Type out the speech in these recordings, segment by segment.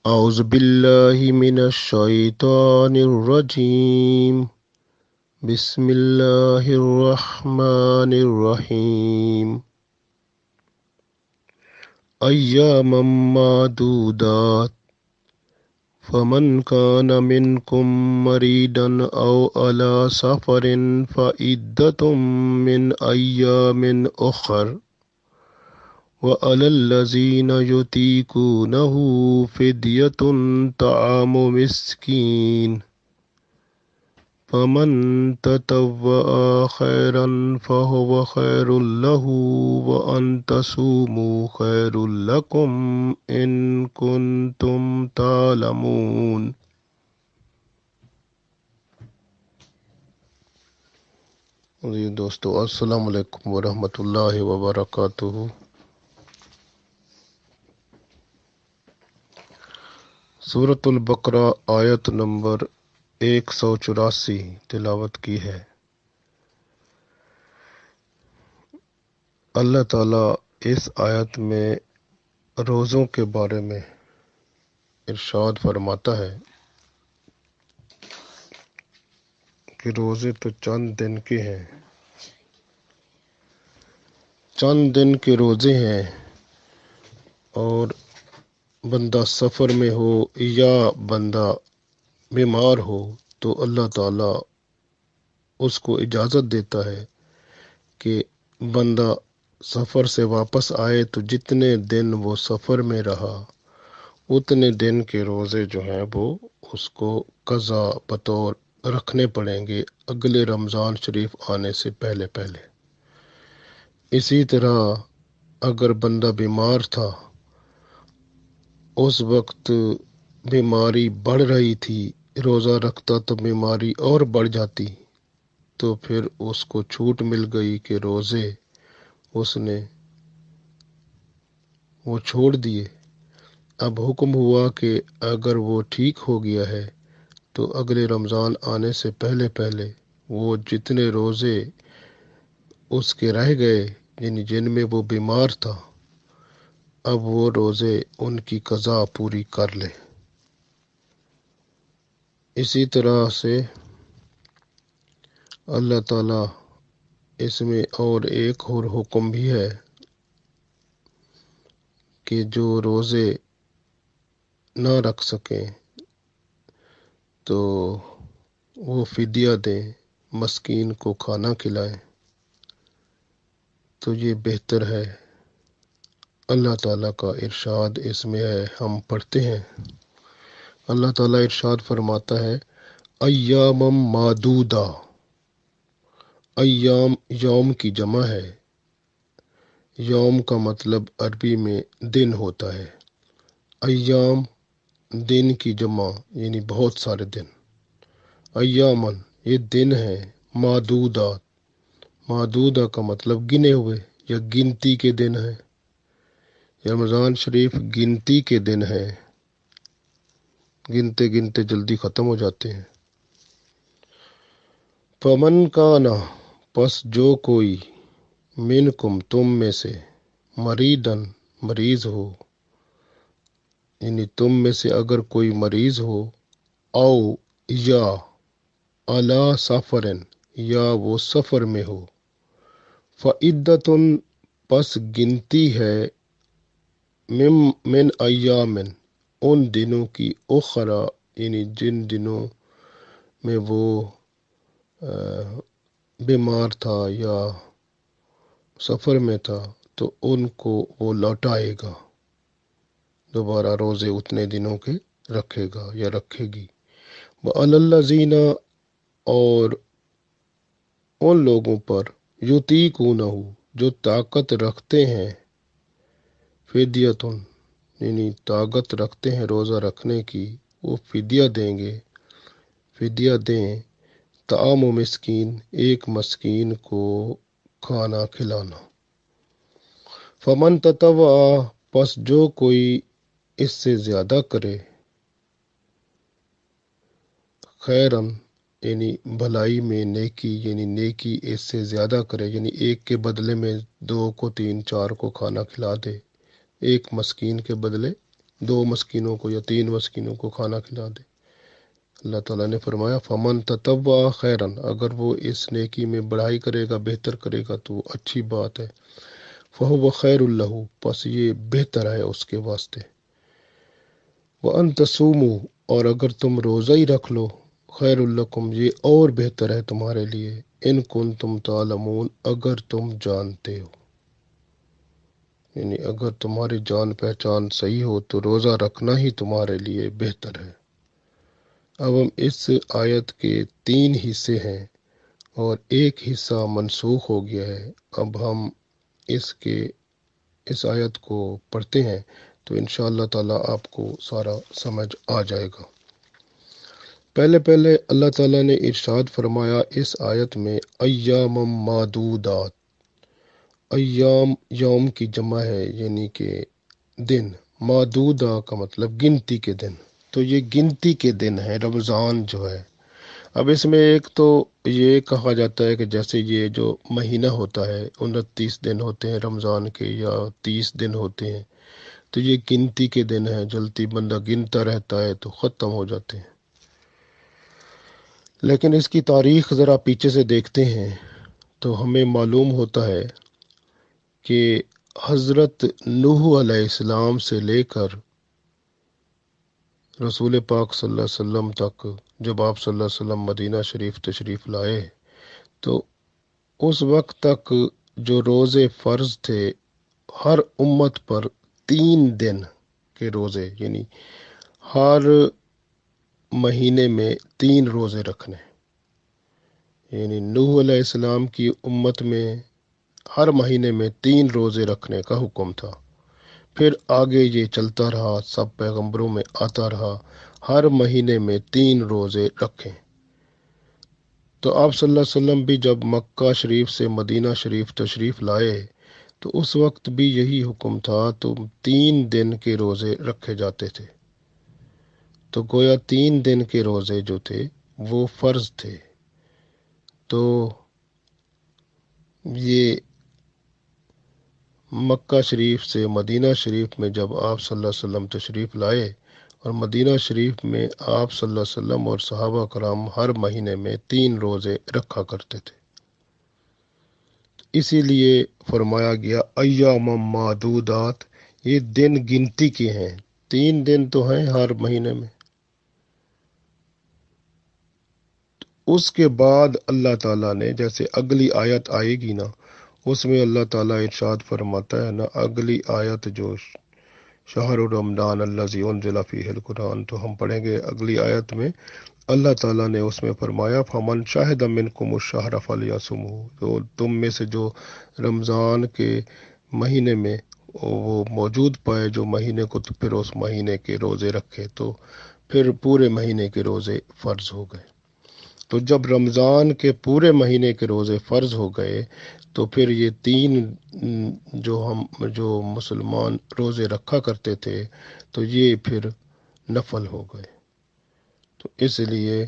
أعوذ بالله من الشيطان الرجيم. بسم الله الرحمن الرحيم. أياما معدودات، فمن كان منكم مريضا أو على سفر فعدة من أيام أخر، وعلى الذين يطيقونه فدية طعام مسكين، فمن تطوع خيرا فهو خير له، وأن تصوموا خير لكم إن كنتم تعلمون. جی دوستو، السلام علیکم ورحمۃ اللہ وبرکاتہ۔ سورۃ البقرہ آیت نمبر 184 تلاوت کی ہے۔ اللہ تعالیٰ اس آیت میں روزوں کے بارے میں ارشاد فرماتا ہے کہ روزے تو چند دن کے ہیں، چند دن کے روزے ہیں، اور بندہ سفر میں ہو یا بندہ بیمار ہو تو اللہ تعالیٰ اس کو اجازت دیتا ہے کہ بندہ سفر سے واپس آئے تو جتنے دن وہ سفر میں رہا اتنے دن کے روزے جو ہیں وہ اس کو قضا بطور رکھنے پڑیں گے اگلے رمضان شریف آنے سے پہلے پہلے۔ اسی طرح اگر بندہ بیمار تھا، اس وقت بیماری بڑھ رہی تھی، روزہ رکھتا تو بیماری اور بڑھ جاتی، تو پھر اس کو چھوٹ مل گئی کہ روزے اس نے وہ چھوڑ دیے۔ اب حکم ہوا کہ اگر وہ ٹھیک ہو گیا ہے تو اگلے رمضان آنے سے پہلے پہلے وہ جتنے روزے اس کے رہ گئے، یعنی جن میں وہ بیمار تھا، اب وہ روزے ان کی قضا پوری کر لے۔ اسی طرح سے اللہ تعالیٰ اس میں اور ایک اور حکم بھی ہے کہ جو روزے نہ رکھ سکیں تو وہ فدیہ دیں، مسکین کو کھانا کھلائیں، تو یہ بہتر ہے۔ اللہ تعالیٰ کا ارشاد اس میں ہے، ہم پڑھتے ہیں۔ اللہ تعالیٰ ارشاد فرماتا ہے ایام معدودہ۔ ایام یوم کی جمع ہے۔ یوم کا مطلب عربی میں دن ہوتا ہے۔ ایام دن کی جمع یعنی بہت سارے دن۔ ایامن یہ دن ہے، معدودات، معدودہ کا مطلب گنے ہوئے یا گنتی کے دن ہیں۔ رمضان شریف گنتی کے دن ہے، گنتے گنتے جلدی ختم ہو جاتے ہیں۔ فمن کانا پس جو کوئی، منکم تم میں سے، مریدن مریض ہو، یعنی تم میں سے اگر کوئی مریض ہو، او یا علی سفرن یا وہ سفر میں ہو، فعدتن پس گنتی ہے، من ایامن ان دنوں کی، اخرى یعنی جن دنوں میں وہ بیمار تھا یا سفر میں تھا تو ان کو وہ لوٹائے گا، دوبارہ روزے اتنے دنوں کے رکھے گا یا رکھے گی۔ وَعَلَى الَّذِينَ اور ان لوگوں پر، یطیقونہ جو طاقت رکھتے ہیں، فدیتن یعنی طاقت رکھتے ہیں روزہ رکھنے کی، وہ فدیہ دیں گے، فدیہ دیں، طعام و مسکین ایک مسکین کو کھانا کھلانا۔ فمن تطوع پس جو کوئی اس سے زیادہ کرے، خیرن یعنی بھلائی میں نیکی، یعنی نیکی اس سے زیادہ کرے، یعنی ایک کے بدلے میں 2 کو 3 4 کو کھانا کھلا دے، ایک مسکین کے بدلے 2 مسکینوں کو یا 3 مسکینوں کو کھانا کھلا دے۔ اللہ تعالیٰ نے فرمایا فمن تطوع خیرن، اگر وہ اس نیکی میں بڑھائی کرے گا، بہتر کرے گا تو اچھی بات ہے۔ فہو خیر لہ، پس یہ بہتر ہے اس کے واسطے۔ وان تصوموا، اور اگر تم روزہ ہی رکھ لو، خیر لکم، یہ اور بہتر ہے تمہارے لیے، ان کنتم تعلمون، اگر تم جانتے ہو، یعنی اگر تمہاری جان پہچان صحیح ہو تو روزہ رکھنا ہی تمہارے لیے بہتر ہے۔ اب ہم اس آیت کے 3 حصے ہیں اور ایک حصہ منسوخ ہو گیا ہے۔ اب ہم اس آیت کو پڑھتے ہیں تو انشاءاللہ تعالیٰ آپ کو سارا سمجھ آ جائے گا۔ پہلے اللہ تعالیٰ نے ارشاد فرمایا اس آیت میں ایام معدودات۔ ایام یوم کی جمع ہے، یعنی کہ دن، معدودہ کا مطلب گنتی کے دن، تو یہ گنتی کے دن ہے رمضان جو ہے۔ اب اس میں ایک تو یہ کہا جاتا ہے کہ جیسے یہ جو مہینہ ہوتا ہے 29 دن ہوتے ہیں رمضان کے یا 30 دن ہوتے ہیں، تو یہ گنتی کے دن ہیں، جلدی بندہ گنتا رہتا ہے تو ختم ہو جاتے ہیں۔ لیکن اس کی تاریخ ذرا پیچھے سے دیکھتے ہیں تو ہمیں معلوم ہوتا ہے کہ حضرت نوح علیہ السلام سے لے کر رسول پاک صلی اللہ علیہ وسلم تک، جب آپ صلی اللہ علیہ وسلم مدینہ شریف تشریف لائے تو اس وقت تک جو روزے فرض تھے ہر امت پر 3 دن کے روزے، یعنی ہر مہینے میں 3 روزے رکھنے، یعنی نوح علیہ السلام کی امت میں ہر مہینے میں 3 روزے رکھنے کا حکم تھا۔ پھر آگے یہ چلتا رہا، سب پیغمبروں میں آتا رہا، ہر مہینے میں 3 روزے رکھیں۔ تو آپ صلی اللہ علیہ وسلم بھی جب مکہ شریف سے مدینہ شریف تشریف لائے تو اس وقت بھی یہی حکم تھا، تو 3 دن کے روزے رکھے جاتے تھے۔ تو گویا 3 دن کے روزے جو تھے وہ فرض تھے۔ تو یہ مکہ شریف سے مدینہ شریف میں جب آپ صلی اللہ علیہ وسلم تشریف لائے اور مدینہ شریف میں آپ صلی اللہ علیہ وسلم اور صحابہ کرام ہر مہینے میں 3 روزے رکھا کرتے تھے، اسی لیے فرمایا گیا ایام معدودات، یہ دن گنتی کے ہیں، 3 دن تو ہیں ہر مہینے میں۔ اس کے بعد اللہ تعالیٰ نے، جیسے اگلی آیت آئے گی نا، اس میں اللہ تعالیٰ ارشاد فرماتا ہے نا، اگلی آیت جو شہر رمضان الذی انزل فیہ القرآن، تو ہم پڑھیں گے اگلی آیت میں اللہ تعالیٰ نے اس میں فرمایا فمن شاہد منکم الشہر فلیصمہ، تو تم میں سے جو رمضان کے مہینے میں وہ موجود پائے جو مہینے کو، تو پھر اس مہینے کے روزے رکھے، تو پھر پورے مہینے کے روزے فرض ہو گئے۔ تو جب رمضان کے پورے مہینے کے روزے فرض ہو گئے تو پھر یہ 3 جو مسلمان روزے رکھا کرتے تھے تو یہ پھر نفل ہو گئے۔ تو اس لیے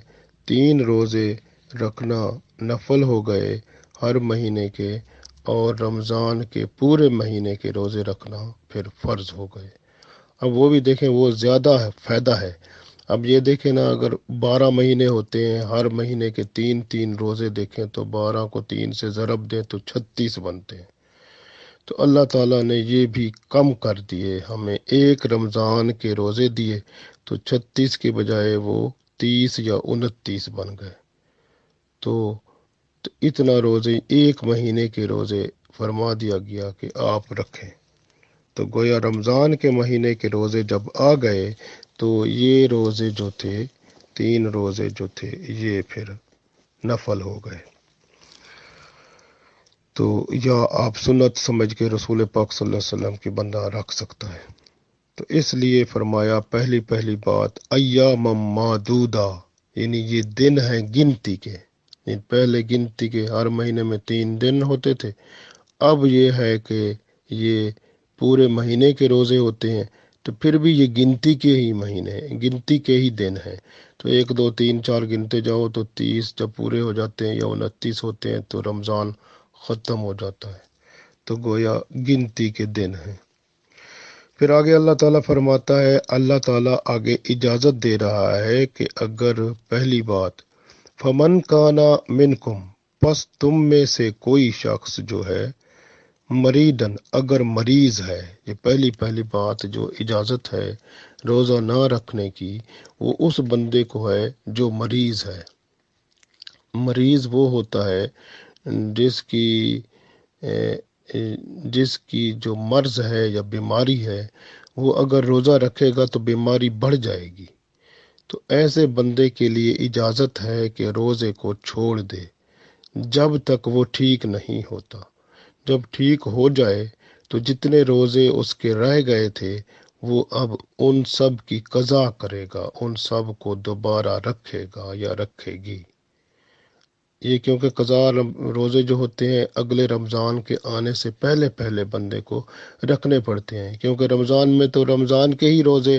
3 روزے رکھنا نفل ہو گئے ہر مہینے کے، اور رمضان کے پورے مہینے کے روزے رکھنا پھر فرض ہو گئے۔ اب وہ بھی دیکھیں، وہ زیادہ فائدہ ہے۔ اب یہ دیکھیں نا، اگر 12 مہینے ہوتے ہیں، ہر مہینے کے 3 روزے دیکھیں تو 12 کو 3 سے ضرب دیں تو 36 بنتے ہیں۔ تو اللہ تعالیٰ نے یہ بھی کم کر دیے، ہمیں ایک رمضان کے روزے دیے تو 36 کے بجائے وہ 30 یا 29 بن گئے۔ تو اتنا روزے، ایک مہینے کے روزے فرما دیا گیا کہ آپ رکھیں۔ تو گویا رمضان کے مہینے کے روزے جب آ گئے تو یہ روزے جو تھے، 3 روزے جو تھے، یہ پھر نفل ہو گئے۔ تو یا آپ سنت سمجھ کے رسول پاک صلی اللہ علیہ وسلم کی بندہ رکھ سکتا ہے۔ تو اس لیے فرمایا پہلی بات ایام معدودہ، یعنی یہ دن ہیں گنتی کے، یعنی پہلے گنتی کے ہر مہینے میں 3 دن ہوتے تھے، اب یہ ہے کہ یہ پورے مہینے کے روزے ہوتے ہیں، تو پھر بھی یہ گنتی کے ہی مہینے ہیں، گنتی کے ہی دن ہیں۔ تو 1 2 3 4 گنتے جاؤ تو 30 جب پورے ہو جاتے ہیں یا 29 ہوتے ہیں تو رمضان ختم ہو جاتا ہے۔ تو گویا گنتی کے دن ہیں۔ پھر آگے اللہ تعالیٰ فرماتا ہے، اللہ تعالیٰ آگے اجازت دے رہا ہے کہ اگر پہلی بات فمن کانا منکم، پس تم میں سے کوئی شخص جو ہے مریدن، اگر مریض ہے، یہ پہلی بات جو اجازت ہے روزہ نہ رکھنے کی، وہ اس بندے کو ہے جو مریض ہے۔ مریض وہ ہوتا ہے جس کی جس کی جو مرض ہے یا بیماری ہے، وہ اگر روزہ رکھے گا تو بیماری بڑھ جائے گی، تو ایسے بندے کے لیے اجازت ہے کہ روزے کو چھوڑ دے جب تک وہ ٹھیک نہیں ہوتا۔ جب ٹھیک ہو جائے تو جتنے روزے اس کے رہ گئے تھے وہ اب ان سب کی قضا کرے گا، ان سب کو دوبارہ رکھے گا یا رکھے گی۔ یہ کیونکہ قضا روزے جو ہوتے ہیں اگلے رمضان کے آنے سے پہلے پہلے بندے کو رکھنے پڑتے ہیں، کیونکہ رمضان میں تو رمضان کے ہی روزے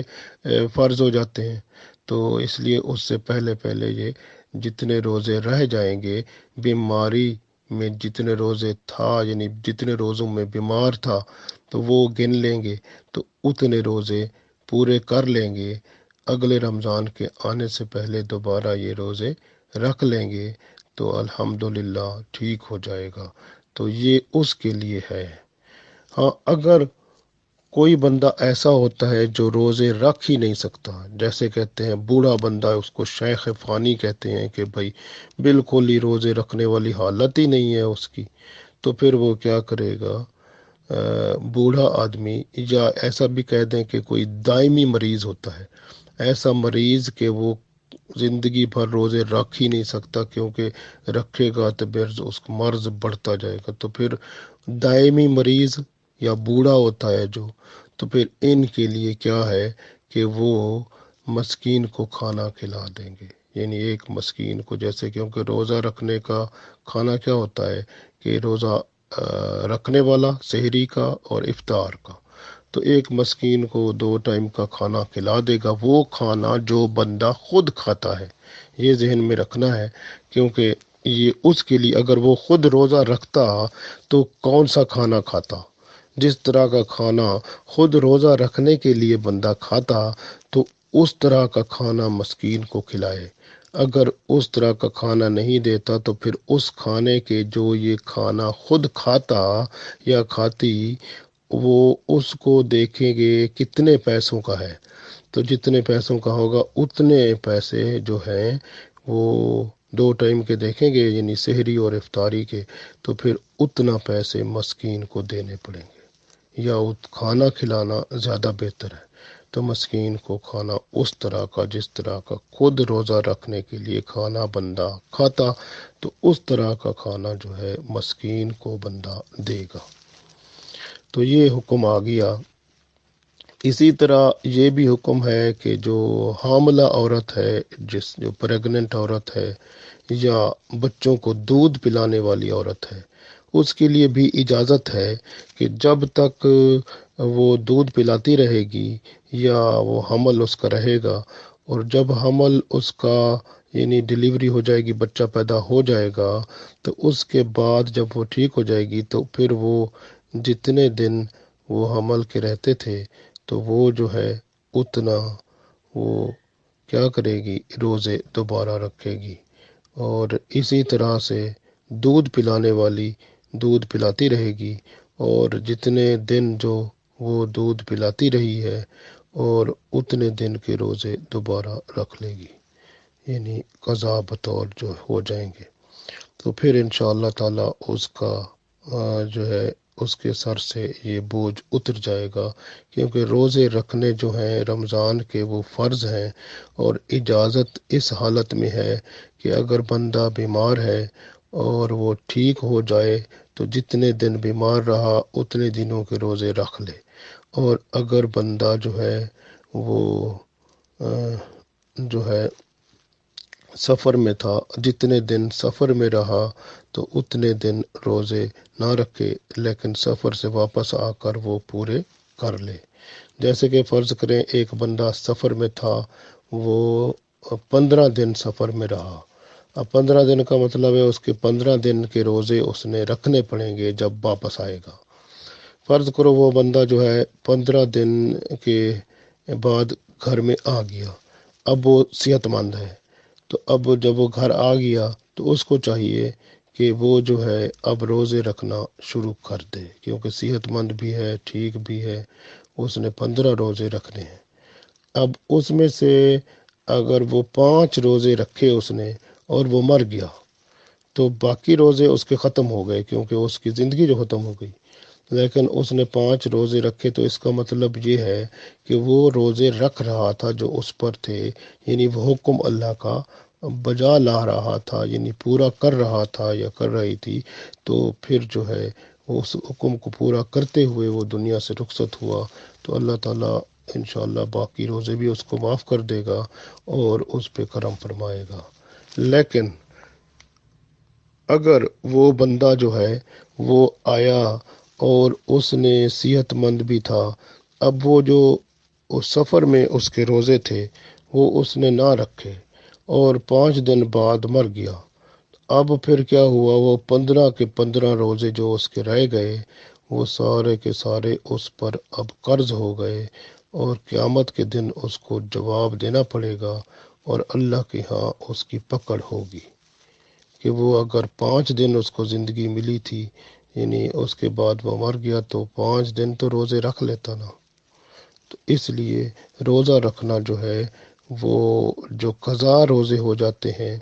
فرض ہو جاتے ہیں، تو اس لیے اس سے پہلے پہلے یہ جتنے روزے رہ جائیں گے، بیماری میں جتنے روزے تھا، یعنی جتنے روزوں میں بیمار تھا تو وہ گن لیں گے، تو اتنے روزے پورے کر لیں گے، اگلے رمضان کے آنے سے پہلے دوبارہ یہ روزے رکھ لیں گے تو الحمدللہ ٹھیک ہو جائے گا۔ تو یہ اس کے لیے ہے۔ ہاں، اگر کوئی بندہ ایسا ہوتا ہے جو روزے رکھ ہی نہیں سکتا، جیسے کہتے ہیں بوڑھا بندہ، اس کو شیخ فانی کہتے ہیں کہ بھائی بالکل ہی روزے رکھنے والی حالت ہی نہیں ہے اس کی، تو پھر وہ کیا کرے گا؟ بوڑھا آدمی، یا ایسا بھی کہہ دیں کہ کوئی دائمی مریض ہوتا ہے، ایسا مریض کہ وہ زندگی بھر روزے رکھ ہی نہیں سکتا، کیونکہ رکھے گا تو پھر اس کا مرض بڑھتا جائے گا، تو پھر دائمی مریض یا بوڑھا ہوتا ہے جو، تو پھر ان کے لیے کیا ہے کہ وہ مسکین کو کھانا کھلا دیں گے، یعنی ایک مسکین کو، جیسے کیونکہ روزہ رکھنے کا کھانا کیا ہوتا ہے کہ روزہ رکھنے والا سحری کا اور افطار کا، تو ایک مسکین کو 2 ٹائم کا کھانا کھلا دے گا، وہ کھانا جو بندہ خود کھاتا ہے، یہ ذہن میں رکھنا ہے، کیونکہ یہ اس کے لیے اگر وہ خود روزہ رکھتا تو کون سا کھانا کھاتا؟ جس طرح کا کھانا خود روزہ رکھنے کے لیے بندہ کھاتا تو اس طرح کا کھانا مسکین کو کھلائے۔ اگر اس طرح کا کھانا نہیں دیتا تو پھر اس کھانے کے جو یہ کھانا خود کھاتا یا کھاتی، وہ اس کو دیکھیں گے کتنے پیسوں کا ہے، تو جتنے پیسوں کا ہوگا اتنے پیسے جو ہیں وہ 2 ٹائم کے دیکھیں گے، یعنی سحری اور افطاری کے، تو پھر اتنا پیسے مسکین کو دینے پڑیں گے، یا کھانا کھلانا زیادہ بہتر ہے، تو مسکین کو کھانا اس طرح کا جس طرح کا خود روزہ رکھنے کے لیے کھانا بندہ کھاتا، تو اس طرح کا کھانا جو ہے مسکین کو بندہ دے گا۔ تو یہ حکم آ گیا۔ اسی طرح یہ بھی حکم ہے کہ جو حاملہ عورت ہے، جو پریگننٹ عورت ہے یا بچوں کو دودھ پلانے والی عورت ہے، اس کے لیے بھی اجازت ہے کہ جب تک وہ دودھ پلاتی رہے گی یا وہ حمل اس کا رہے گا، اور جب حمل اس کا یعنی ڈلیوری ہو جائے گی، بچہ پیدا ہو جائے گا، تو اس کے بعد جب وہ ٹھیک ہو جائے گی تو پھر وہ جتنے دن وہ حمل کے رہتے تھے تو وہ جو ہے اتنا وہ کیا کرے گی؟ روزے دوبارہ رکھے گی۔ اور اسی طرح سے دودھ پلانے والی دودھ پلاتی رہے گی، اور جتنے دن جو وہ دودھ پلاتی رہی ہے اور اتنے دن کے روزے دوبارہ رکھ لے گی، یعنی قضا بطور جو ہو جائیں گے، تو پھر انشاءاللہ تعالی اس کا جو ہے اس کے سر سے یہ بوجھ اتر جائے گا، کیونکہ روزے رکھنے جو ہیں رمضان کے وہ فرض ہیں، اور اجازت اس حالت میں ہے کہ اگر بندہ بیمار ہے اور وہ ٹھیک ہو جائے تو جتنے دن بیمار رہا اتنے دنوں کے روزے رکھ لے، اور اگر بندہ جو ہے وہ جو ہے سفر میں تھا، جتنے دن سفر میں رہا تو اتنے دن روزے نہ رکھے، لیکن سفر سے واپس آ کر وہ پورے کر لے۔ جیسے کہ فرض کریں ایک بندہ سفر میں تھا، وہ 15 دن سفر میں رہا، اب 15 دن کا مطلب ہے اس کے 15 دن کے روزے اس نے رکھنے پڑیں گے جب واپس آئے گا۔ فرض کرو وہ بندہ جو ہے 15 دن کے بعد گھر میں آ گیا، اب وہ صحت مند ہے، تو اب جب وہ گھر آ گیا تو اس کو چاہیے کہ وہ جو ہے اب روزے رکھنا شروع کر دے، کیونکہ صحت مند بھی ہے، ٹھیک بھی ہے، اس نے 15 روزے رکھنے ہیں۔ اب اس میں سے اگر وہ 5 روزے رکھے اس نے اور وہ مر گیا تو باقی روزے اس کے ختم ہو گئے، کیونکہ اس کی زندگی جو ختم ہو گئی۔ لیکن اس نے 5 روزے رکھے تو اس کا مطلب یہ ہے کہ وہ روزے رکھ رہا تھا جو اس پر تھے، یعنی وہ حکم اللہ کا بجا لا رہا تھا، یعنی پورا کر رہا تھا یا کر رہی تھی، تو پھر جو ہے وہ اس حکم کو پورا کرتے ہوئے وہ دنیا سے رخصت ہوا، تو اللہ تعالیٰ انشاءاللہ باقی روزے بھی اس کو معاف کر دے گا اور اس پہ کرم فرمائے گا۔ لیکن اگر وہ بندہ جو ہے وہ آیا اور اس نے صحت مند بھی تھا، اب وہ جو اس سفر میں اس کے روزے تھے وہ اس نے نہ رکھے اور 5 دن بعد مر گیا، اب پھر کیا ہوا، وہ 15 کے 15 روزے جو اس کے رہ گئے وہ سارے کے سارے اس پر اب قرض ہو گئے، اور قیامت کے دن اس کو جواب دینا پڑے گا، اور اللہ کے ہاں اس کی پکڑ ہوگی کہ وہ اگر 5 دن اس کو زندگی ملی تھی، یعنی اس کے بعد وہ مر گیا، تو 5 دن تو روزے رکھ لیتا نا۔ تو اس لیے روزہ رکھنا جو ہے وہ جو قضا روزے ہو جاتے ہیں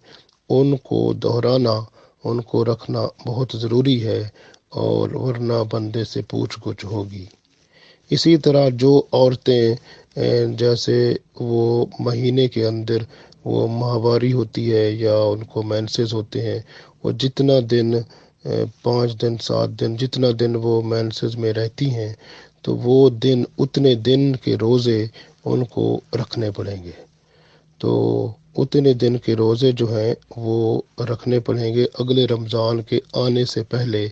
ان کو دہرانا، ان کو رکھنا بہت ضروری ہے، اور ورنہ بندے سے پوچھ گچھ ہوگی۔ اسی طرح جو عورتیں جیسے وہ مہینے کے اندر وہ ماہواری ہوتی ہے یا ان کو مینسز ہوتے ہیں، وہ جتنا دن 5 دن 7 دن جتنا دن وہ مینسز میں رہتی ہیں تو وہ دن اتنے دن کے روزے ان کو رکھنے پڑیں گے، تو اتنے دن کے روزے جو ہیں وہ رکھنے پڑیں گے، اگلے رمضان کے آنے سے پہلے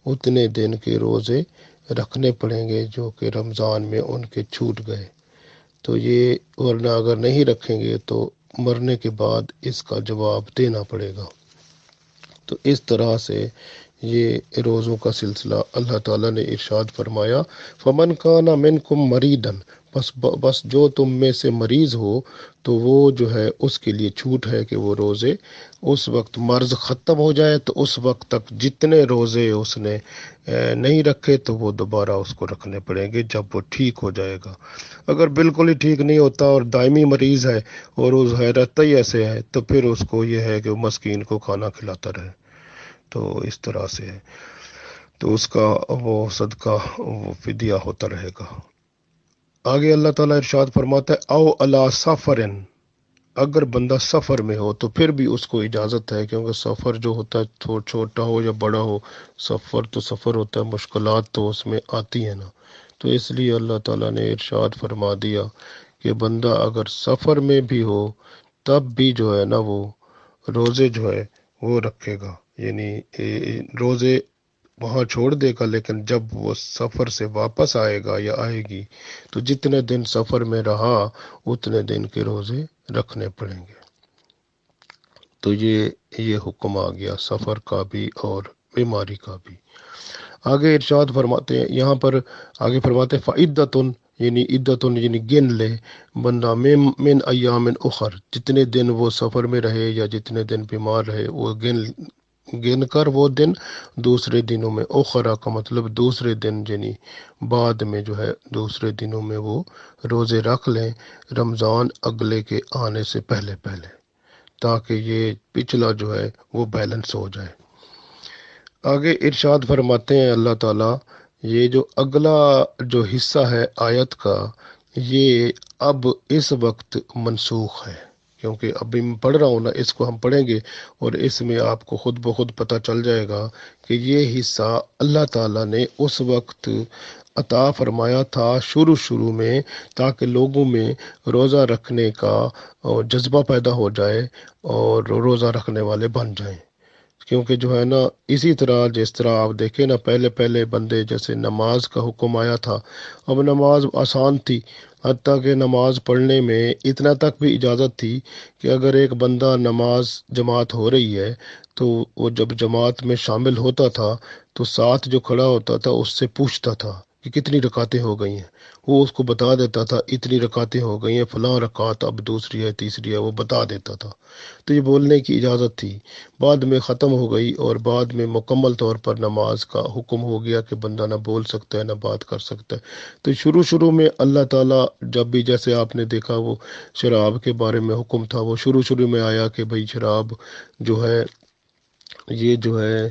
اتنے دن کے روزے رکھنے پڑیں گے جو کہ رمضان میں ان کے چھوٹ گئے، تو یہ ورنہ اگر نہیں رکھیں گے تو مرنے کے بعد اس کا جواب دینا پڑے گا۔ تو اس طرح سے یہ روزوں کا سلسلہ اللہ تعالیٰ نے ارشاد فرمایا، فمن کان منکم مریدن، بس جو تم میں سے مریض ہو تو وہ جو ہے اس کے لیے چھوٹ ہے کہ وہ روزے اس وقت مرض ختم ہو جائے تو اس وقت تک جتنے روزے اس نے نہیں رکھے تو وہ دوبارہ اس کو رکھنے پڑیں گے جب وہ ٹھیک ہو جائے گا۔ اگر بالکل ہی ٹھیک نہیں ہوتا اور دائمی مریض ہے اور اس حیرت ہی ایسے ہے تو پھر اس کو یہ ہے کہ وہ مسکین کو کھانا کھلاتا رہے، تو اس طرح سے ہے، تو اس کا وہ صدقہ وہ فدیہ ہوتا رہے گا۔ آگے اللہ تعالیٰ ارشاد فرماتا ہے، او الا سفرن، اگر بندہ سفر میں ہو تو پھر بھی اس کو اجازت ہے، کیونکہ سفر جو ہوتا ہے چھوٹا ہو یا بڑا ہو، سفر تو سفر ہوتا ہے، مشکلات تو اس میں آتی ہیں نا، تو اس لیے اللہ تعالیٰ نے ارشاد فرما دیا کہ بندہ اگر سفر میں بھی ہو تب بھی جو ہے نا وہ روزے جو ہے وہ رکھے گا، یعنی روزے وہاں چھوڑ دے گا، لیکن جب وہ سفر سے واپس آئے گا یا آئے گی تو جتنے دن سفر میں رہا اتنے دن کے روزے رکھنے پڑیں گے۔ تو یہ حکم آ گیا سفر کا بھی اور بیماری کا بھی۔ آگے ارشاد فرماتے ہیں یہاں پر، آگے فرماتے ہیں فعدتن، یعنی عدتن یعنی گن لے بندہ من ایام اخر، جتنے دن وہ سفر میں رہے یا جتنے دن بیمار رہے وہ گن کر وہ دن دوسرے دنوں میں، اخرا کا مطلب دوسرے دن، یعنی بعد میں جو ہے دوسرے دنوں میں وہ روزے رکھ لیں رمضان اگلے کے آنے سے پہلے پہلے، تاکہ یہ پچھلا جو ہے وہ بیلنس ہو جائے۔ آگے ارشاد فرماتے ہیں اللہ تعالیٰ، یہ جو اگلا جو حصہ ہے آیت کا یہ اب اس وقت منسوخ ہے، کیونکہ ابھی میں پڑھ رہا ہوں نا، اس کو ہم پڑھیں گے اور اس میں آپ کو خود بخود پتہ چل جائے گا کہ یہ حصہ اللہ تعالیٰ نے اس وقت عطا فرمایا تھا شروع میں، تاکہ لوگوں میں روزہ رکھنے کا جذبہ پیدا ہو جائے اور روزہ رکھنے والے بن جائیں، کیونکہ جو ہے نا اسی طرح جس طرح آپ دیکھیں نا پہلے بندے جیسے نماز کا حکم آیا تھا، اب نماز آسان تھی، حتیٰ کہ نماز پڑھنے میں اتنا تک بھی اجازت تھی کہ اگر ایک بندہ نماز جماعت ہو رہی ہے تو وہ جب جماعت میں شامل ہوتا تھا تو ساتھ جو کھڑا ہوتا تھا اس سے پوچھتا تھا کہ کتنی رکعتیں ہو گئی ہیں، وہ اس کو بتا دیتا تھا اتنی رکعتیں ہو گئی ہیں، فلاں رکعت اب دوسری ہے تیسری ہے، وہ بتا دیتا تھا۔ تو یہ بولنے کی اجازت تھی، بعد میں ختم ہو گئی، اور بعد میں مکمل طور پر نماز کا حکم ہو گیا کہ بندہ نہ بول سکتا ہے نہ بات کر سکتا ہے۔ تو شروع میں اللہ تعالیٰ جب بھی، جیسے آپ نے دیکھا وہ شراب کے بارے میں حکم تھا، وہ شروع میں آیا کہ بھئی شراب جو ہے یہ جو ہے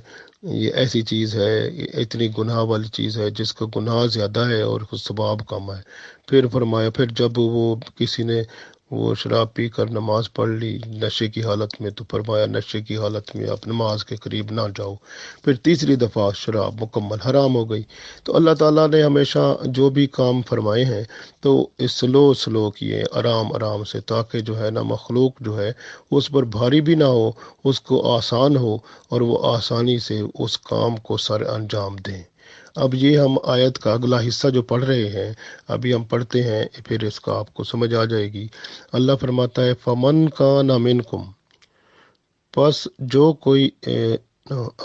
یہ ایسی چیز ہے، یہ اتنی گناہ والی چیز ہے جس کا گناہ زیادہ ہے اور ثواب کم ہے۔ پھر فرمایا، پھر جب وہ کسی نے وہ شراب پی کر نماز پڑھ لی نشے کی حالت میں، تو فرمایا نشے کی حالت میں آپ نماز کے قریب نہ جاؤ۔ پھر تیسری دفعہ شراب مکمل حرام ہو گئی۔ تو اللہ تعالیٰ نے ہمیشہ جو بھی کام فرمائے ہیں تو سلو کیے، آرام سے، تاکہ جو ہے نا مخلوق جو ہے اس پر بھاری بھی نہ ہو، اس کو آسان ہو، اور وہ آسانی سے اس کام کو سر انجام دیں۔ اب یہ ہم آیت کا اگلا حصہ جو پڑھ رہے ہیں، ابھی ہم پڑھتے ہیں، پھر اس کا آپ کو سمجھ آ جائے گی۔ اللہ فرماتا ہے فمن کان منکم، پس جو کوئی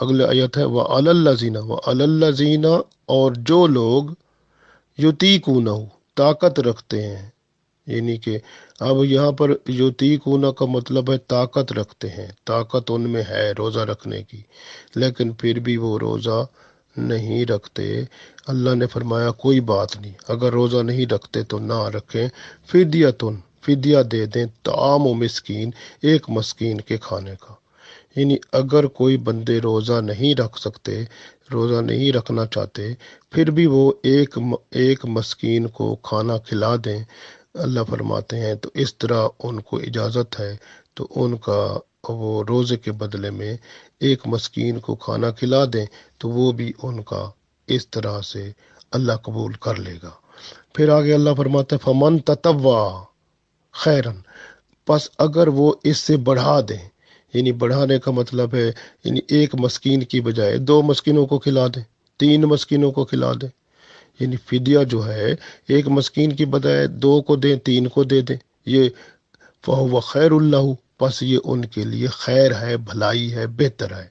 اگلے آیت ہے وَعَلَى الَّذِينَ، اور جو لوگ یطیقونہ، طاقت رکھتے ہیں، یعنی کہ اب یہاں پر یطیقونہ کا مطلب ہے طاقت رکھتے ہیں، طاقت ان میں ہے روزہ رکھنے کی، لیکن پھر بھی وہ روزہ نہیں رکھتے۔ اللہ نے فرمایا کوئی بات نہیں، اگر روزہ نہیں رکھتے تو نہ رکھیں، فدیہ دے دیں، طعام و مسکین، ایک مسکین کے کھانے کا۔ یعنی اگر کوئی بندے روزہ نہیں رکھ سکتے، روزہ نہیں رکھنا چاہتے، پھر بھی وہ ایک مسکین کو کھانا کھلا دیں، اللہ فرماتے ہیں تو اس طرح ان کو اجازت ہے، تو ان کا وہ روزے کے بدلے میں ایک مسکین کو کھانا کھلا دیں، تو وہ بھی ان کا اس طرح سے اللہ قبول کر لے گا۔ پھر آگے اللہ فرماتا ہے فمن تطوع خیرن، پس اگر وہ اس سے بڑھا دیں، یعنی بڑھانے کا مطلب ہے یعنی ایک مسکین کی بجائے 2 مسکینوں کو کھلا دیں، 3 مسکینوں کو کھلا دیں، یعنی فدیہ جو ہے ایک مسکین کی بجائے 2 کو دیں، 3 کو دے دیں، یہ فہو خیر اللہ، پس یہ ان کے لیے خیر ہے، بھلائی ہے، بہتر ہے،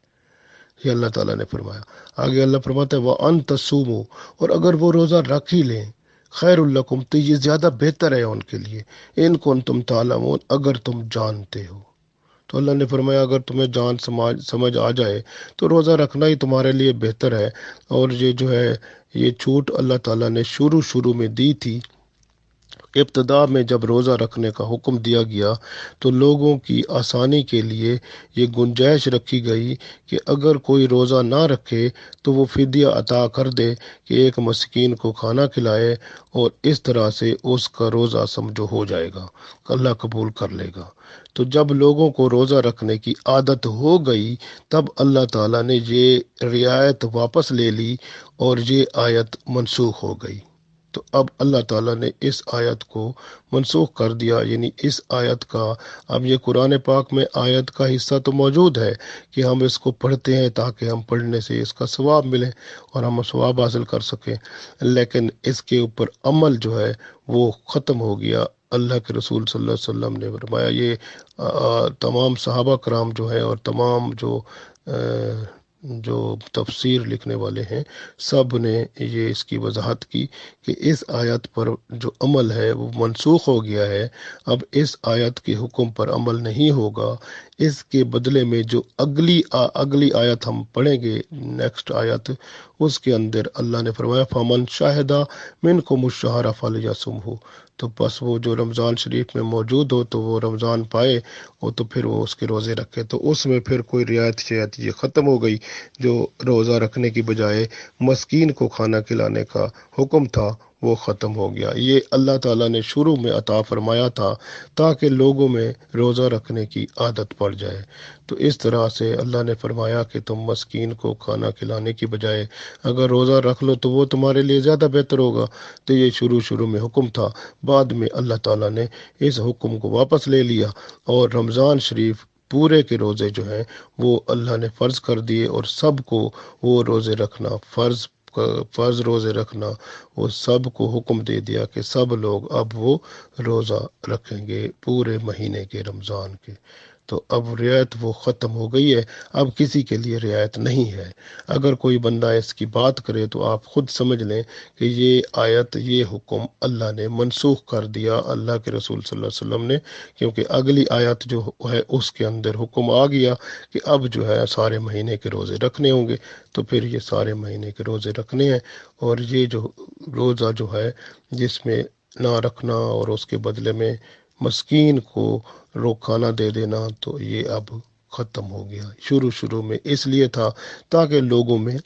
یہ اللہ تعالیٰ نے فرمایا۔ آگے اللہ فرماتا ہے وَأَن تَصُومُوا، اور اگر وہ روزہ رکھ ہی لیں، خیر الکم، تو یہ زیادہ بہتر ہے ان کے لیے، ان کنتم تعلمون، اگر تم جانتے ہو۔ تو اللہ نے فرمایا اگر تمہیں سمجھ آ جائے تو روزہ رکھنا ہی تمہارے لیے بہتر ہے۔ اور یہ جو ہے یہ چھوٹ اللہ تعالیٰ نے شروع میں دی تھی، ابتدا میں جب روزہ رکھنے کا حکم دیا گیا تو لوگوں کی آسانی کے لیے یہ گنجائش رکھی گئی کہ اگر کوئی روزہ نہ رکھے تو وہ فدیہ عطا کر دے کہ ایک مسکین کو کھانا کھلائے، اور اس طرح سے اس کا روزہ سمجھو ہو جائے گا، اللہ قبول کر لے گا۔ تو جب لوگوں کو روزہ رکھنے کی عادت ہو گئی تب اللہ تعالیٰ نے یہ رعایت واپس لے لی اور یہ آیت منسوخ ہو گئی۔ تو اب اللہ تعالیٰ نے اس آیت کو منسوخ کر دیا، یعنی اس آیت کا، اب یہ قرآن پاک میں آیت کا حصہ تو موجود ہے کہ ہم اس کو پڑھتے ہیں تاکہ ہم پڑھنے سے اس کا ثواب ملے اور ہم ثواب حاصل کر سکیں، لیکن اس کے اوپر عمل جو ہے وہ ختم ہو گیا۔ اللہ کے رسول صلی اللہ علیہ وسلم نے فرمایا، یہ تمام صحابہ کرام جو ہے اور تمام جو تفسیر لکھنے والے ہیں، سب نے یہ اس کی وضاحت کی کہ اس آیت پر جو عمل ہے وہ منسوخ ہو گیا ہے، اب اس آیت کے حکم پر عمل نہیں ہوگا۔ اس کے بدلے میں جو اگلی آیت ہم پڑھیں گے، نیکسٹ آیت، اس کے اندر اللہ نے فرمایا فَمَنْ شَهِدَ مِنْكُمُ الشَّهْرَ فَلْيَصُمْهُ، تو بس وہ جو رمضان شریف میں موجود ہو تو وہ رمضان پائے، اور تو پھر وہ اس کے روزے رکھے۔ تو اس میں پھر کوئی رعایت شاید یہ ختم ہو گئی، جو روزہ رکھنے کی بجائے مسکین کو کھانا کھلانے کا حکم تھا وہ ختم ہو گیا۔ یہ اللہ تعالیٰ نے شروع میں عطا فرمایا تھا تاکہ لوگوں میں روزہ رکھنے کی عادت پڑ جائے۔ تو اس طرح سے اللہ نے فرمایا کہ تم مسکین کو کھانا کھلانے کی بجائے اگر روزہ رکھ لو تو وہ تمہارے لیے زیادہ بہتر ہوگا۔ تو یہ شروع میں حکم تھا، بعد میں اللہ تعالیٰ نے اس حکم کو واپس لے لیا، اور رمضان شریف پورے کے روزے جو ہیں وہ اللہ نے فرض کر دیے، اور سب کو وہ روزے رکھنا فرض روزے رکھنا وہ سب کو حکم دے دیا کہ سب لوگ اب وہ روزہ رکھیں گے پورے مہینے کے رمضان کے۔ تو اب رعایت وہ ختم ہو گئی ہے، اب کسی کے لیے رعایت نہیں ہے۔ اگر کوئی بندہ اس کی بات کرے تو آپ خود سمجھ لیں کہ یہ آیت، یہ حکم اللہ نے منسوخ کر دیا، اللہ کے رسول صلی اللہ علیہ وسلم نے، کیونکہ اگلی آیت جو ہے اس کے اندر حکم آ گیا کہ اب جو ہے سارے مہینے کے روزے رکھنے ہوں گے، تو پھر یہ سارے مہینے کے روزے رکھنے ہیں۔ اور یہ جو روزہ جو ہے جس میں نہ رکھنا اور اس کے بدلے میں مسکین کو کھانا دے دینا، تو یہ اب ختم ہو گیا۔ شروع میں اس لیے تھا تاکہ لوگوں میں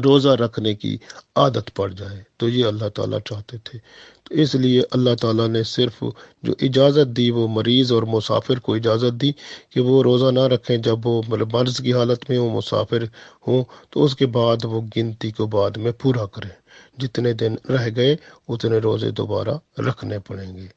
روزہ رکھنے کی عادت پڑ جائے، تو یہ اللہ تعالیٰ چاہتے تھے۔ تو اس لیے اللہ تعالیٰ نے صرف جو اجازت دی وہ مریض اور مسافر کو اجازت دی کہ وہ روزہ نہ رکھیں جب وہ مرض کی حالت میں ہوں، مسافر ہوں، تو اس کے بعد وہ گنتی کو بعد میں پورا کریں، جتنے دن رہ گئے اتنے روزے دوبارہ رکھنے پڑیں گے۔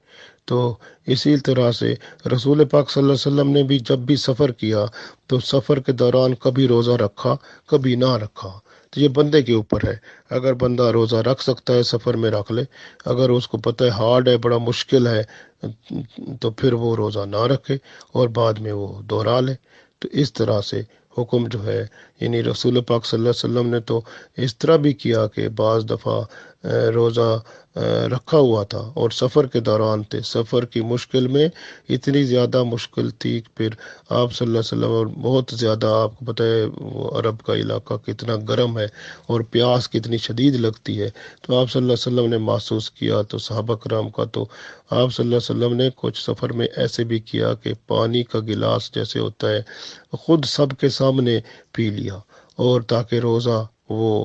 تو اسی طرح سے رسول پاک صلی اللہ علیہ وسلم نے بھی جب بھی سفر کیا تو سفر کے دوران کبھی روزہ رکھا، کبھی نہ رکھا۔ تو یہ بندے کے اوپر ہے، اگر بندہ روزہ رکھ سکتا ہے سفر میں رکھ لے، اگر اس کو پتہ ہے ہارڈ ہے، بڑا مشکل ہے، تو پھر وہ روزہ نہ رکھے اور بعد میں وہ دوہرا لے۔ تو اس طرح سے حکم جو ہے، یعنی رسول پاک صلی اللہ علیہ وسلم نے تو اس طرح بھی کیا کہ بعض دفعہ روزہ رکھا ہوا تھا اور سفر کے دوران تھے، سفر کی مشکل میں اتنی زیادہ مشکل تھی، پھر آپ صلی اللہ علیہ وسلم، اور بہت زیادہ آپ کو پتہ ہے وہ عرب کا علاقہ کتنا گرم ہے اور پیاس کتنی شدید لگتی ہے، تو آپ صلی اللہ علیہ وسلم نے محسوس کیا، تو صحابہ کرام کا تو آپ صلی اللہ علیہ وسلم نے کچھ سفر میں ایسے بھی کیا کہ پانی کا گلاس جیسے ہوتا ہے خود سب کے سامنے پی لیا، اور تاکہ روزہ وہ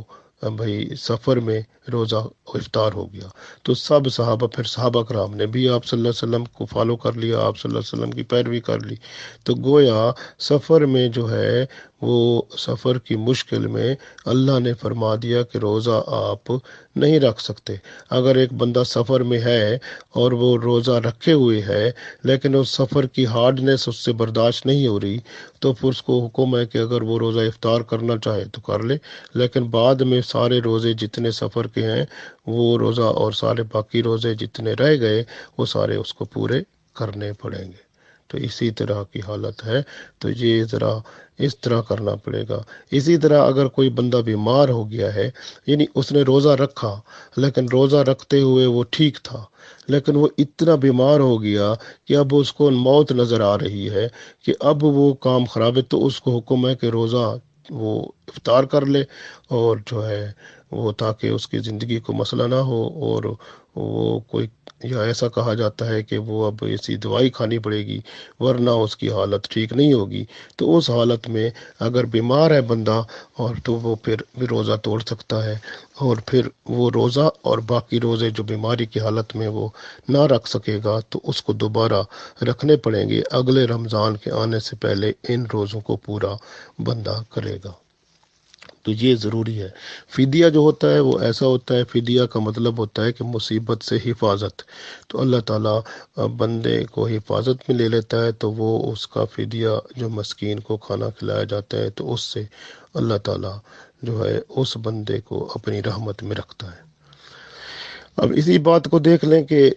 بھائی سفر میں روزہ افطار ہو گیا۔ تو سب صحابہ، پھر صحابہ کرام نے بھی آپ صلی اللہ علیہ وسلم کو فالو کر لیا، آپ صلی اللہ علیہ وسلم کی پیروی کر لی۔ تو گویا سفر میں جو ہے وہ سفر کی مشکل میں اللہ نے فرما دیا کہ روزہ آپ نہیں رکھ سکتے۔ اگر ایک بندہ سفر میں ہے اور وہ روزہ رکھے ہوئے ہے لیکن اس سفر کی ہارڈنس اس سے برداشت نہیں ہو رہی، تو پھر اس کو حکم ہے کہ اگر وہ روزہ افطار کرنا چاہے تو کر لے، لیکن بعد میں سارے روزے جتنے سفر کے ہیں وہ روزہ اور سارے باقی روزے جتنے رہ گئے وہ سارے اس کو پورے کرنے پڑیں گے۔ تو اسی طرح کی حالت ہے، تو یہ ذرا اس طرح کرنا پڑے گا۔ اسی طرح اگر کوئی بندہ بیمار ہو گیا ہے، یعنی اس نے روزہ رکھا لیکن روزہ رکھتے ہوئے وہ ٹھیک تھا، لیکن وہ اتنا بیمار ہو گیا کہ اب اس کو موت نظر آ رہی ہے کہ اب وہ کام خراب ہے، تو اس کو حکم ہے کہ روزہ وہ افطار کر لے، اور جو ہے وہ تاکہ اس کی زندگی کو مسئلہ نہ ہو، اور وہ کوئی، یا ایسا کہا جاتا ہے کہ وہ اب ایسی دوائی کھانی پڑے گی ورنہ اس کی حالت ٹھیک نہیں ہوگی۔ تو اس حالت میں اگر بیمار ہے بندہ اور تو وہ پھر بھی روزہ توڑ سکتا ہے، اور پھر وہ روزہ اور باقی روزے جو بیماری کی حالت میں وہ نہ رکھ سکے گا تو اس کو دوبارہ رکھنے پڑیں گے، اگلے رمضان کے آنے سے پہلے ان روزوں کو پورا بندہ کرے گا۔ تو یہ ضروری ہے۔ فدیہ جو ہوتا ہے وہ ایسا ہوتا ہے، فدیہ کا مطلب ہوتا ہے کہ مصیبت سے حفاظت۔ تو اللہ تعالیٰ بندے کو حفاظت میں لے لیتا ہے، تو وہ اس کا فدیہ جو مسکین کو کھانا کھلایا جاتا ہے، تو اس سے اللہ تعالیٰ جو ہے اس بندے کو اپنی رحمت میں رکھتا ہے۔ اب اسی بات کو دیکھ لیں کہ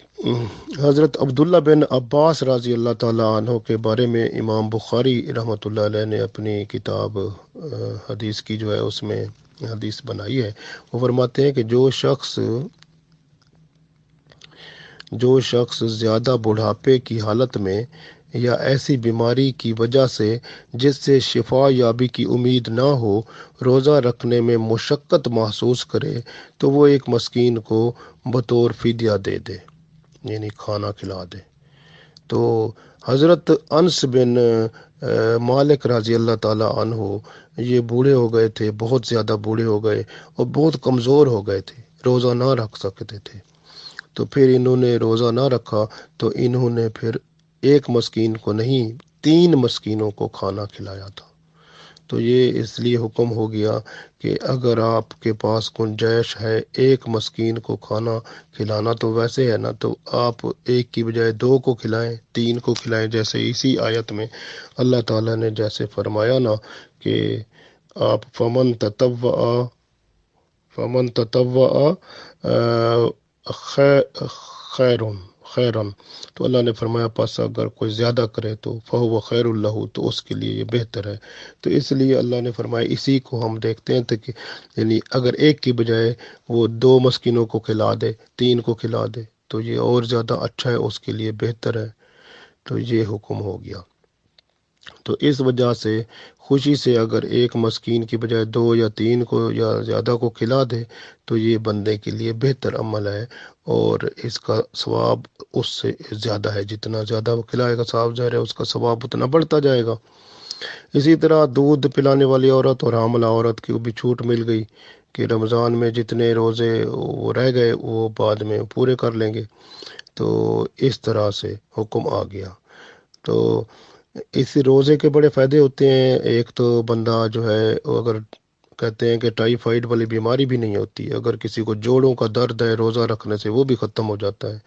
حضرت عبداللہ بن عباس رضی اللہ تعالیٰ عنہ کے بارے میں امام بخاری رحمۃ اللہ علیہ نے اپنی کتاب حدیث کی جو ہے اس میں حدیث بنائی ہے۔ وہ فرماتے ہیں کہ جو شخص زیادہ بڑھاپے کی حالت میں یا ایسی بیماری کی وجہ سے جس سے شفا یابی کی امید نہ ہو روزہ رکھنے میں مشقت محسوس کرے تو وہ ایک مسکین کو بطور فدیہ دے دے، یعنی کھانا کھلا دے۔ تو حضرت انس بن مالک رضی اللہ تعالیٰ عنہ یہ بوڑھے ہو گئے تھے، بہت زیادہ بوڑھے ہو گئے اور بہت کمزور ہو گئے تھے، روزہ نہ رکھ سکتے تھے۔ تو پھر انہوں نے روزہ نہ رکھا، تو انہوں نے پھر ایک مسکین کو نہیں 3 مسکینوں کو کھانا کھلایا تھا۔ تو یہ اس لیے حکم ہو گیا کہ اگر آپ کے پاس گنجائش ہے ایک مسکین کو کھانا کھلانا، تو ویسے ہے نا، تو آپ ایک کی بجائے 2 کو کھلائیں، 3 کو کھلائیں، جیسے اسی آیت میں اللہ تعالیٰ نے جیسے فرمایا نا کہ آپ فمن تطوع خیر خیرن، تو اللہ نے فرمایا پس اگر کوئی زیادہ کرے تو فہو خیر لہ، تو اس کے لیے یہ بہتر ہے۔ تو اس لیے اللہ نے فرمایا اسی کو ہم دیکھتے ہیں کہ یعنی اگر ایک کی بجائے وہ 2 مسکینوں کو کھلا دے، 3 کو کھلا دے، تو یہ اور زیادہ اچھا ہے، اس کے لیے بہتر ہے۔ تو یہ حکم ہو گیا۔ تو اس وجہ سے خوشی سے اگر ایک مسکین کی بجائے 2 یا 3 کو یا زیادہ کو کھلا دے تو یہ بندے کے لیے بہتر عمل ہے، اور اس کا ثواب اس سے زیادہ ہے، جتنا زیادہ وہ کھلائے گا صاحب ظاہر ہے اس کا ثواب اتنا بڑھتا جائے گا۔ اسی طرح دودھ پلانے والی عورت اور حاملہ عورت کی بھی چھوٹ مل گئی کہ رمضان میں جتنے روزے وہ رہ گئے وہ بعد میں پورے کر لیں گے۔ تو اس طرح سے حکم آ گیا۔ تو اس روزے کے بڑے فائدے ہوتے ہیں۔ ایک تو بندہ جو ہے اگر کہتے ہیں کہ ٹائیفائڈ والی بیماری بھی نہیں ہوتی، اگر کسی کو جوڑوں کا درد ہے روزہ رکھنے سے وہ بھی ختم ہو جاتا ہے،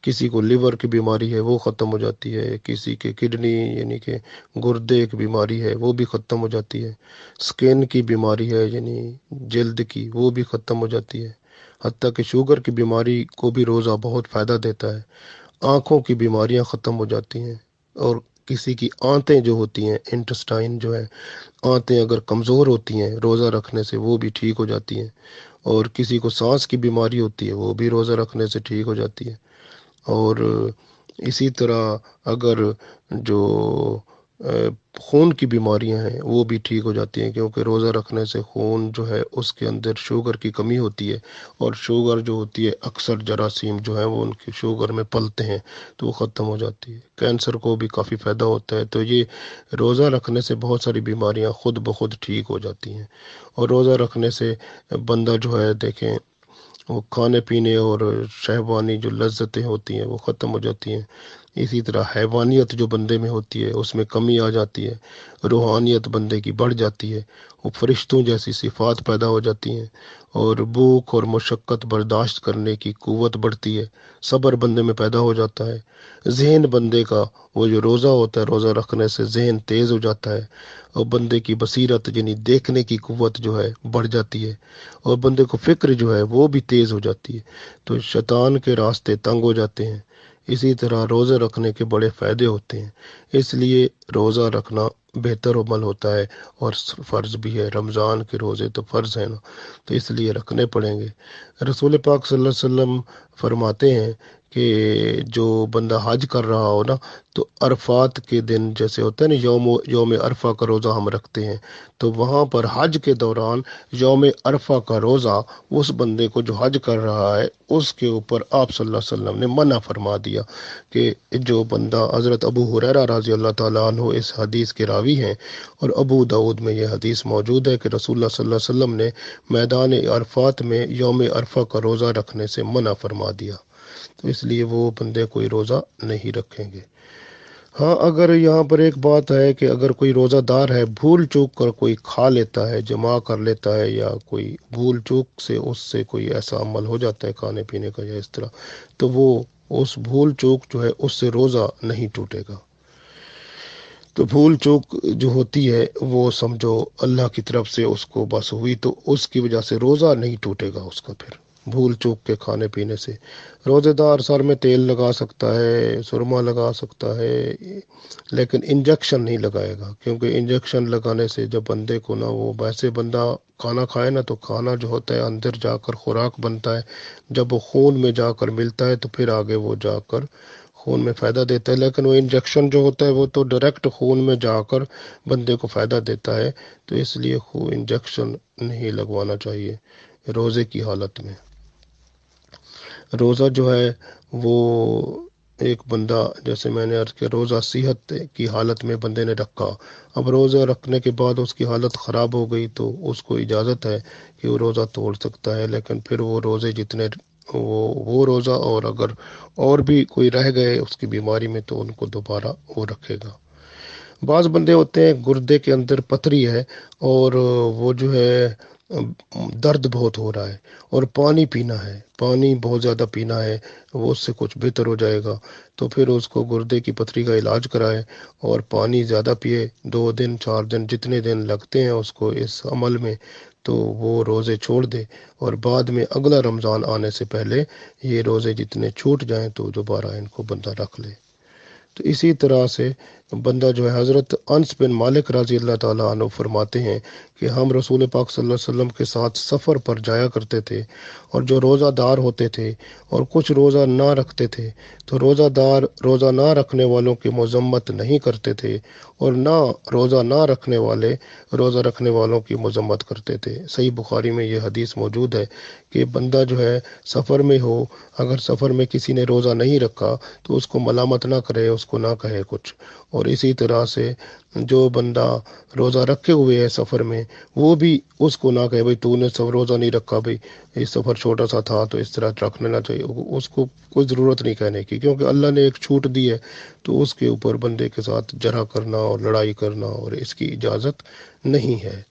کسی کو لیور کی بیماری ہے وہ ختم ہو جاتی ہے، کسی کے کڈنی یعنی کہ گردے کی بیماری ہے وہ بھی ختم ہو جاتی ہے، سکن کی بیماری ہے یعنی جلد کی وہ بھی ختم ہو جاتی ہے، حتیٰ کہ شوگر کی بیماری کو بھی روزہ بہت فائدہ دیتا ہے، آنکھوں کی بیماریاں ختم ہو جاتی ہیں، اور کسی کی آنتیں جو ہوتی ہیں انٹسٹائن جو ہے، آنتیں اگر کمزور ہوتی ہیں روزہ رکھنے سے وہ بھی ٹھیک ہو جاتی ہیں، اور کسی کو سانس کی بیماری ہوتی ہے وہ بھی روزہ رکھنے سے ٹھیک ہو جاتی ہے، اور اسی طرح اگر جو خون کی بیماریاں ہیں وہ بھی ٹھیک ہو جاتی ہیں، کیونکہ روزہ رکھنے سے خون جو ہے اس کے اندر شوگر کی کمی ہوتی ہے، اور شوگر جو ہوتی ہے اکثر جراثیم جو ہیں وہ ان کی شوگر میں پلتے ہیں تو وہ ختم ہو جاتی ہے۔ کینسر کو بھی کافی فائدہ ہوتا ہے۔ تو یہ روزہ رکھنے سے بہت ساری بیماریاں خود بخود ٹھیک ہو جاتی ہیں، اور روزہ رکھنے سے بندہ جو ہے دیکھیں وہ کھانے پینے اور شہوانی جو لذتیں ہوتی ہیں وہ ختم ہو جاتی ہیں، اسی طرح حیوانیت جو بندے میں ہوتی ہے اس میں کمی آ جاتی ہے، روحانیت بندے کی بڑھ جاتی ہے، وہ فرشتوں جیسی صفات پیدا ہو جاتی ہیں، اور بھوک اور مشقت برداشت کرنے کی قوت بڑھتی ہے، صبر بندے میں پیدا ہو جاتا ہے، ذہن بندے کا وہ جو روزہ ہوتا ہے روزہ رکھنے سے ذہن تیز ہو جاتا ہے، اور بندے کی بصیرت یعنی دیکھنے کی قوت جو ہے بڑھ جاتی ہے، اور بندے کو فکر جو ہے وہ بھی تیز ہو جاتی ہے، تو شیطان کے راستے تنگ ہو جاتے ہیں۔ اسی طرح روزے رکھنے کے بڑے فائدے ہوتے ہیں، اس لیے روزہ رکھنا بہتر عمل ہوتا ہے، اور فرض بھی ہے، رمضان کے روزے تو فرض ہیں نا، تو اس لیے رکھنے پڑیں گے۔ رسول پاک صلی اللہ علیہ وسلم فرماتے ہیں کہ جو بندہ حج کر رہا ہو نا، تو عرفات کے دن جیسے ہوتا ہے نا یوم عرفہ کا روزہ ہم رکھتے ہیں، تو وہاں پر حج کے دوران یوم عرفہ کا روزہ اس بندے کو جو حج کر رہا ہے اس کے اوپر آپ صلی اللہ علیہ وسلم نے منع فرما دیا کہ جو بندہ، حضرت ابو ہریرہ رضی اللہ تعالیٰ عنہ اس حدیث کے راوی ہیں، اور ابو داؤد میں یہ حدیث موجود ہے کہ رسول اللہ صلی اللہ علیہ وسلم نے میدان عرفات میں یوم عرفہ کا روزہ رکھنے سے منع فرما دیا، تو اس لیے وہ بندے کوئی روزہ نہیں رکھیں گے۔ ہاں اگر یہاں پر ایک بات ہے کہ اگر کوئی روزہ دار ہے بھول چوک کر کوئی کھا لیتا ہے، جمع کر لیتا ہے، یا کوئی بھول چوک سے اس سے کوئی ایسا عمل ہو جاتا ہے کھانے پینے کا یا اس طرح، تو وہ اس بھول چوک جو ہے اس سے روزہ نہیں ٹوٹے گا۔ تو بھول چوک جو ہوتی ہے وہ سمجھو اللہ کی طرف سے اس کو بس ہوئی، تو اس کی وجہ سے روزہ نہیں ٹوٹے گا اس کا، پھر بھول چوک کے کھانے پینے سے۔ روزے دار سر میں تیل لگا سکتا ہے، سرما لگا سکتا ہے، لیکن انجیکشن نہیں لگائے گا، کیونکہ انجیکشن لگانے سے جب بندے کو نا وہ ویسے بندہ کھانا کھائے نا تو کھانا جو ہوتا ہے اندر جا کر خوراک بنتا ہے، جب وہ خون میں جا کر ملتا ہے تو پھر آگے وہ جا کر خون میں فائدہ دیتا ہے، لیکن وہ انجیکشن جو ہوتا ہے وہ تو ڈائریکٹ خون میں جا کر بندے کو فائدہ دیتا ہے، تو اس لیے انجیکشن نہیں لگوانا چاہیے روزے کی حالت میں۔ روزہ جو ہے وہ ایک بندہ، جیسے میں نے عرض کیا، روزہ صحت کی حالت میں بندے نے رکھا، اب روزہ رکھنے کے بعد اس کی حالت خراب ہو گئی تو اس کو اجازت ہے کہ وہ روزہ توڑ سکتا ہے، لیکن پھر وہ روزے جتنے وہ روزہ، اور اگر اور بھی کوئی رہ گئے اس کی بیماری میں تو ان کو دوبارہ وہ رکھے گا۔ بعض بندے ہوتے ہیں گردے کے اندر پتھری ہے، اور وہ جو ہے درد بہت ہو رہا ہے، اور پانی پینا ہے، پانی بہت زیادہ پینا ہے، وہ اس سے کچھ بہتر ہو جائے گا، تو پھر اس کو گردے کی پتھری کا علاج کرائے اور پانی زیادہ پیے، 2 دن 4 دن جتنے دن لگتے ہیں اس کو اس عمل میں، تو وہ روزے چھوڑ دے، اور بعد میں اگلا رمضان آنے سے پہلے یہ روزے جتنے چھوٹ جائیں تو دوبارہ ان کو بندہ رکھ لے۔ تو اسی طرح سے بندہ جو ہے، حضرت انس بن مالک رضی اللہ تعالیٰ عنہ فرماتے ہیں کہ ہم رسول پاک صلی اللہ علیہ وسلم کے ساتھ سفر پر جایا کرتے تھے، اور جو روزہ دار ہوتے تھے اور کچھ روزہ نہ رکھتے تھے تو روزہ دار روزہ نہ رکھنے والوں کی مذمت نہیں کرتے تھے، اور نہ روزہ نہ رکھنے والے روزہ رکھنے والوں کی مذمت کرتے تھے۔ صحیح بخاری میں یہ حدیث موجود ہے کہ بندہ جو ہے سفر میں ہو، اگر سفر میں کسی نے روزہ نہیں رکھا تو اس کو ملامت نہ کرے، اس کو نہ کہے کچھ، اور اسی طرح سے جو بندہ روزہ رکھے ہوئے ہے سفر میں، وہ بھی اس کو نہ کہے بھائی تو نے سب روزہ نہیں رکھا، بھائی یہ سفر چھوٹا سا تھا تو اس طرح رکھنا نہ چاہیے، اس کو کوئی ضرورت نہیں کہنے کی، کیونکہ اللہ نے ایک چھوٹ دی ہے تو اس کے اوپر بندے کے ساتھ جرح کرنا اور لڑائی کرنا اور اس کی اجازت نہیں ہے۔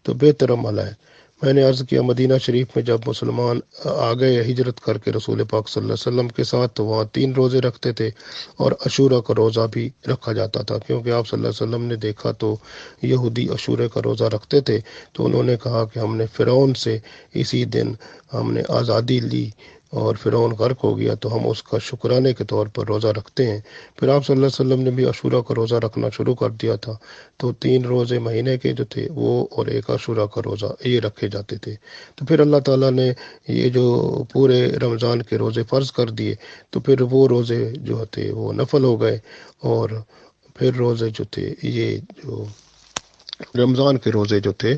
تو بہتر عمل ہے۔ میں نے عرض کیا مدینہ شریف میں جب مسلمان آ گئے ہجرت کر کے رسول پاک صلی اللہ علیہ وسلم کے ساتھ، تو وہاں 3 روزے رکھتے تھے، اور عاشورہ کا روزہ بھی رکھا جاتا تھا، کیونکہ آپ صلی اللہ علیہ وسلم نے دیکھا تو یہودی عاشورے کا روزہ رکھتے تھے، تو انہوں نے کہا کہ ہم نے فرعون سے اسی دن ہم نے آزادی لی اور فرعون غرق ہو گیا، تو ہم اس کا شکرانے کے طور پر روزہ رکھتے ہیں۔ پھر آپ صلی اللہ علیہ وسلم نے بھی عاشورہ کا روزہ رکھنا شروع کر دیا تھا، تو 3 روزے مہینے کے جو تھے وہ اور ایک عاشورہ کا روزہ یہ رکھے جاتے تھے۔ تو پھر اللہ تعالیٰ نے یہ جو پورے رمضان کے روزے فرض کر دیے، تو پھر وہ روزے جو تھے وہ نفل ہو گئے، اور پھر روزے جو تھے یہ جو رمضان کے روزے جو تھے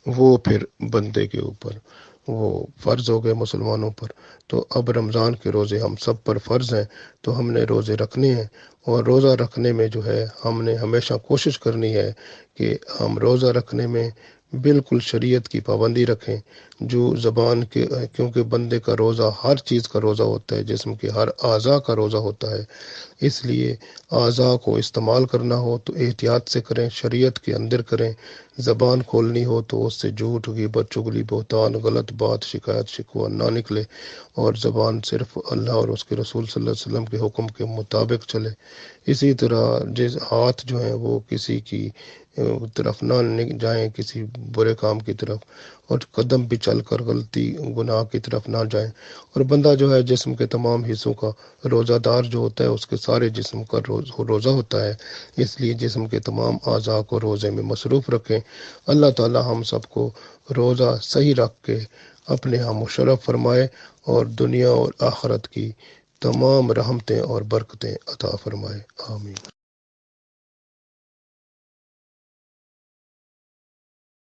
وہ پھر بندے کے اوپر وہ فرض ہو گئے مسلمانوں پر۔ تو اب رمضان کے روزے ہم سب پر فرض ہیں، تو ہم نے روزے رکھنے ہیں، اور روزہ رکھنے میں جو ہے ہم نے ہمیشہ کوشش کرنی ہے کہ ہم روزہ رکھنے میں بالکل شریعت کی پابندی رکھیں، جو زبان کے، کیونکہ بندے کا روزہ ہر چیز کا روزہ ہوتا ہے، جسم کے ہر اعضاء کا روزہ ہوتا ہے، اس لیے اعضاء کو استعمال کرنا ہو تو احتیاط سے کریں، شریعت کے اندر کریں۔ زبان کھولنی ہو تو اس سے جھوٹ، غیبت، چغلی، بہتان، غلط بات، شکایت، شکوہ نہ نکلے، اور زبان صرف اللہ اور اس کے رسول صلی اللہ علیہ وسلم کے حکم کے مطابق چلے۔ اسی طرح ہاتھ جو ہیں وہ کسی کی طرف نہ جائیں، کسی برے کام کی طرف، اور قدم بھی چل کر غلطی گناہ کی طرف نہ جائیں۔ اور بندہ جو ہے جسم کے تمام حصوں کا روزہ دار جو ہوتا ہے اس کے سارے جسم کا روزہ ہوتا ہے، اس لیے جسم کے تمام اعضاء کو روزے میں مصروف رکھیں۔ اللہ تعالی ہم سب کو روزہ صحیح رکھ کے اپنے ہاں مشرف فرمائے، اور دنیا اور آخرت کی تمام رحمتیں اور برکتیں عطا فرمائے، آمین۔